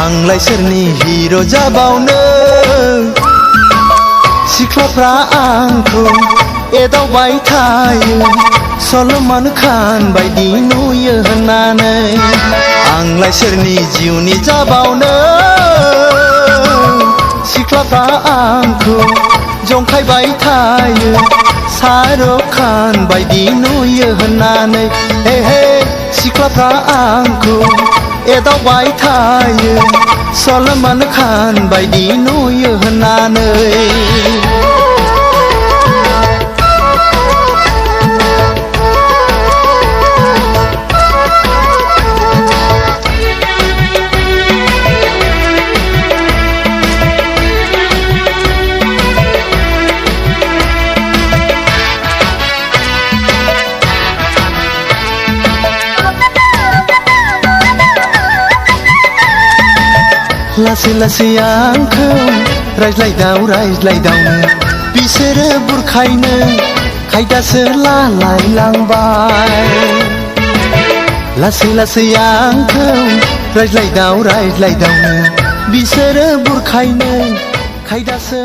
आंलाय सोरनि हिर' जाबावनो सिख्लाफ्रा आंखौ एदावबाय थायो सलमान खान बायदि नुयो होननानै आंलाय सोरनि जिउनि जाबावनो सिख्लाफ्रा आंखौ जंखायबाय थायो शाहरुख खान बायदि नुयो होननानै हे हे सिख्लाफ्रा आंखौ एदावबाय थायो सलमान खान बायदि नुयो होननानै लासै लासै आंखौ रायज्लायदावनो बिसोरो बुरखायनो खायदासो लालायलांबाय लासै लासै आंखौ रायज्लायदावनो बिसोरो बुरखायनो खायदासो